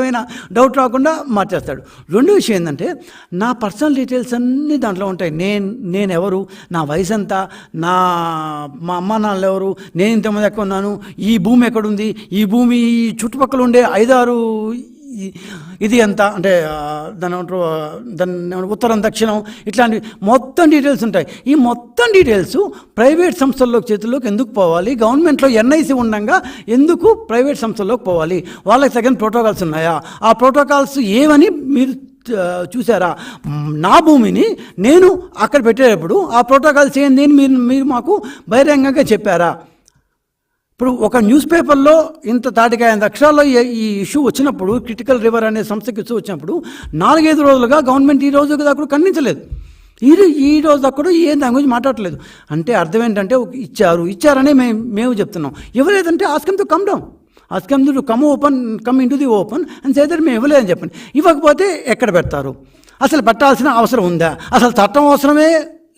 ఏమైనా డౌట్ రాకుండా మార్చేస్తాడు. రెండో విషయం ఏంటంటే నా పర్సనల్ డీటెయిల్స్ అన్నీ దాంట్లో ఉంటాయి. నేను ఎవరు, నా వయసు ఎంత, మా అమ్మ నాన్నలు ఎవరు, నేను ఇంతమంది ఎక్కడ ఉన్నాను, ఈ భూమి ఎక్కడుంది, ఈ భూమి చుట్టుపక్కల ఉండే 5-6 ఇది ఎంత అంటే దాని ఉత్తరం దక్షిణం ఇట్లాంటివి మొత్తం డీటెయిల్స్ ఉంటాయి. ఈ మొత్తం డీటెయిల్స్ ప్రైవేట్ సంస్థల్లోకి చేతుల్లోకి ఎందుకు పోవాలి? గవర్నమెంట్లో ఎన్ఐసి ఉండగా ఎందుకు ప్రైవేట్ సంస్థల్లోకి పోవాలి? వాళ్ళకి తగిన ప్రోటోకాల్స్ ఉన్నాయా? ఆ ప్రోటోకాల్స్ ఏమని మీరు చూసారా? నా భూమిని నేను అక్కడ పెట్టేటప్పుడు ఆ ప్రోటోకాల్స్ ఏంది అని మీరు మాకు బహిరంగంగా చెప్పారా? ఇప్పుడు ఒక న్యూస్ పేపర్లో ఇంత 45 అక్షరాల్లో ఈ ఇష్యూ వచ్చినప్పుడు, క్రిటికల్ రివర్ అనే సంస్థకి ఇష్యూ వచ్చినప్పుడు 4-5 రోజులుగా గవర్నమెంట్ ఈ రోజు దాకా ఖండించలేదు. ఈ రోజు దాకా ఏం దాని గురించి మాట్లాడలేదు. అంటే అర్థం ఏంటంటే ఇచ్చారనే మేము చెప్తున్నాం. ఇవ్వలేదంటే ask him to come down, ask him to come in to the open అని చేద్దరు మేము ఇవ్వలేదని చెప్పండి. ఇవ్వకపోతే ఎక్కడ పెడతారు? అసలు పెట్టాల్సిన అవసరం ఉందా? అసలు చట్టం అవసరమే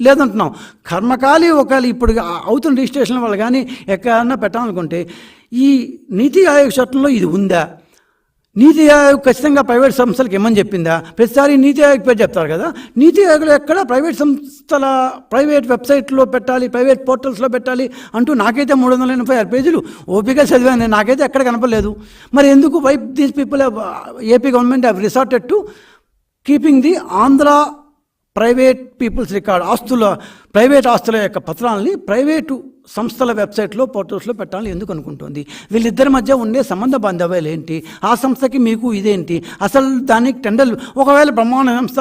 లేదంటున్నాం. కర్మకాలి ఒకవేళ ఇప్పుడు అవుతున్న రిజిస్ట్రేషన్ వాళ్ళు కానీ ఎక్కడన్నా పెట్టాలనుకుంటే ఈ నీతి ఆయోగ్ చట్టంలో ఇది ఉందా? నీతి ఆయోగ్ ఖచ్చితంగా ప్రైవేట్ సంస్థలకు ఇమ్మని చెప్పిందా? ప్రతిసారి నీతి ఆయోగ్ పేరు చెప్తారు కదా. నీతి ఆయోగ్లో ఎక్కడ ప్రైవేట్ సంస్థల ప్రైవేట్ వెబ్సైట్లో పెట్టాలి, ప్రైవేట్ పోర్టల్స్లో పెట్టాలి అంటూ నాకైతే 386 పేజీలు ఓపిక చదివాను, నాకైతే ఎక్కడ కనపడలేదు. మరి ఎందుకు these people AP government have resorted to keeping the Andhra private people's record private ఆస్తుల యొక్క పత్రాలని ప్రైవేటు సంస్థల వెబ్సైట్లో పోర్టల్స్లో పెట్టాలని ఎందుకు అనుకుంటుంది? వీళ్ళిద్దరి మధ్య ఉండే సంబంధ బాంధవ్యాలు ఏంటి? ఆ సంస్థకి మీకు ఇదేంటి? అసలు దానికి టెండర్లు ఒకవేళ బ్రహ్మాండ సంస్థ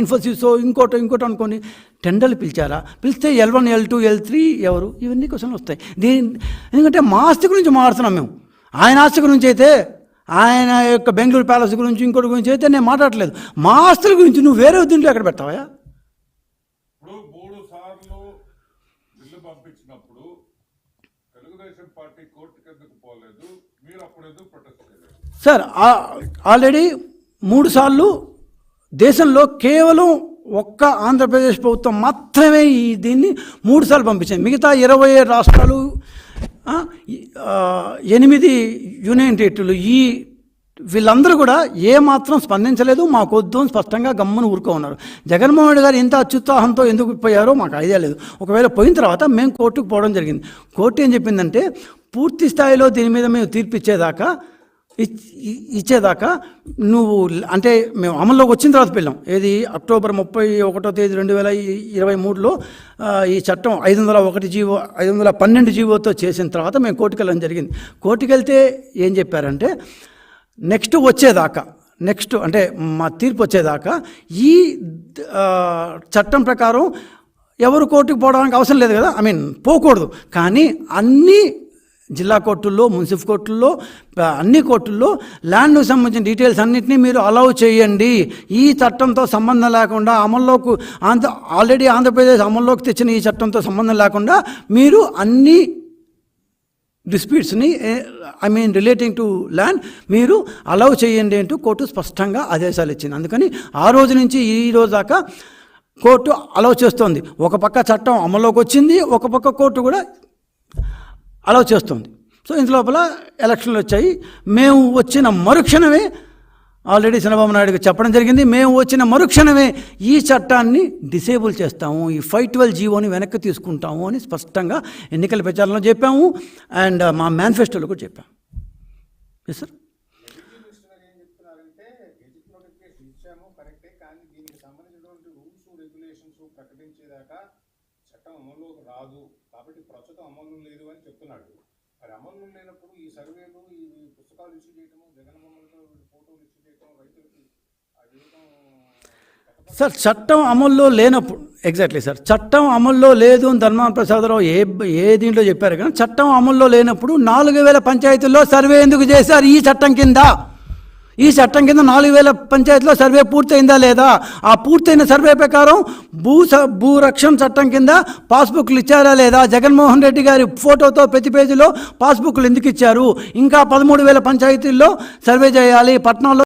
ఇన్ఫోసిస్ ఇంకోటి అనుకోండి, టెండర్లు పిలిచారా? పిలిస్తే L1 L2 L3 ఎవరు? ఇవన్నీ క్వశ్చన్లు వస్తాయి. ఎందుకంటే మా ఆస్తి గురించి మాట్లాడుతున్నాం మేము. ఆయన ఆస్తి గురించి అయితే, ఆయన యొక్క బెంగళూరు ప్యాలెస్ గురించి ఇంకోటి గురించి అయితే నేను మాట్లాడలేదు. మా ఆస్తుల గురించి నువ్వు వేరే దీంట్లో ఎక్కడ పెడతావా? ఇప్పుడు 3 సార్లు బిల్లు పంపించినప్పుడు తెలుగుదేశం పార్టీ కోర్టుకి ఎందుకు పోలేదు? మీరు అప్పుడు ఎందుకు ప్రొటెస్ట్ చేయలేదు? సార్, ఆల్రెడీ 3 సార్లు దేశంలో కేవలం ఒక్క ఆంధ్రప్రదేశ్ ప్రభుత్వం మాత్రమే దీన్ని 3 సార్లు పంపించింది. మిగతా 27 రాష్ట్రాలు, 8 యూనియన్ టెరిటరీలు వీళ్ళందరూ కూడా ఏమాత్రం స్పందించలేదు. మాకొద్దు అని స్పష్టంగా గమ్మును ఊరుకో ఉన్నారు. జగన్మోహన్ రెడ్డి గారు ఇంత అత్యుత్సాహంతో ఎందుకు పోయారో మాకు ఐడియా లేదు. ఒకవేళ పోయిన తర్వాత మేము కోర్టుకు పోవడం జరిగింది. కోర్టు ఏం చెప్పిందంటే పూర్తి స్థాయిలో దీని మీద మేము తీర్పు ఇచ్చేదాకా నువ్వు అంటే మేము అమల్లోకి వచ్చిన తర్వాత వెళ్ళాం. ఏది అక్టోబర్ 31వ తేదీ 2023లో ఈ చట్టం 512 జీవోతో చేసిన తర్వాత మేము కోర్టుకు వెళ్ళడం జరిగింది. కోర్టుకు వెళ్తే ఏం చెప్పారంటే నెక్స్ట్ అంటే మా తీర్పు వచ్చేదాకా ఈ చట్టం ప్రకారం ఎవరు కోర్టుకు పోవడానికి అవసరం లేదు కదా, పోకూడదు. కానీ అన్ని జిల్లా కోర్టుల్లో, మున్సిపల్ కోర్టుల్లో, అన్ని కోర్టుల్లో ల్యాండ్కు సంబంధించిన డీటెయిల్స్ అన్నింటినీ మీరు అలౌ చేయండి. ఈ చట్టంతో సంబంధం లేకుండా ఆల్రెడీ ఆంధ్రప్రదేశ్ అమల్లోకి తెచ్చిన ఈ చట్టంతో సంబంధం లేకుండా మీరు అన్ని డిస్ప్యూట్స్ని రిలేటింగ్ టు ల్యాండ్ మీరు అలౌ చేయండి అంటూ కోర్టు స్పష్టంగా ఆదేశాలు ఇచ్చింది. అందుకని ఆ రోజు నుంచి ఈ రోజు దాకా కోర్టు అలౌ చేస్తోంది. ఒక పక్క చట్టం అమల్లోకి వచ్చింది, ఒక పక్క కోర్టు కూడా అలౌ చేస్తుంది. సో ఇంత లోపల ఎలక్షన్లు వచ్చాయి. మేము వచ్చిన మరుక్షణమే ఆల్రెడీ చంద్రబాబు నాయుడుకి చెప్పడం జరిగింది, మేము వచ్చిన మరుక్షణమే ఈ చట్టాన్ని డిసేబుల్ చేస్తాము, ఈ 512 జీవోని వెనక్కి తీసుకుంటాము అని స్పష్టంగా ఎన్నికల ప్రచారంలో చెప్పాము. అండ్ మా మేనిఫెస్టోలో కూడా చెప్పాము. Yes sir. చట్టం అమల్లోకి రాదు కాబట్టి ప్రస్తుతం అమలు లేదు అని చెప్తున్నాడు. మరి అమలు లేనప్పుడు ఈ సర్వేలు, ఈ పుస్తకాలు ఇష్యూ చేయటము, జగన్మోహన్ ఫోటోలు ఇష్యూ చేయటం, రైతులకి సార్ చట్టం అమల్లో లేనప్పుడు ఎగ్జాక్ట్లీ సార్ చట్టం అమల్లో లేదు అని ధర్మాన ప్రసాదరావు ఏ దీంట్లో చెప్పారు. కానీ చట్టం అమల్లో లేనప్పుడు 4000 పంచాయతీల్లో సర్వే ఎందుకు చేశారు? ఈ చట్టం కింద 4000 పంచాయతీలో సర్వే పూర్తయిందా లేదా? ఆ పూర్తయిన సర్వే ప్రకారం భూరక్షణ చట్టం కింద పాస్బుక్లు ఇచ్చారా లేదా? జగన్మోహన్ రెడ్డి గారి ఫోటోతో ప్రతి పేజీలో పాస్బుక్లు ఎందుకు ఇచ్చారు? ఇంకా 13,000 పంచాయతీల్లో సర్వే చేయాలి, పట్టణాల్లో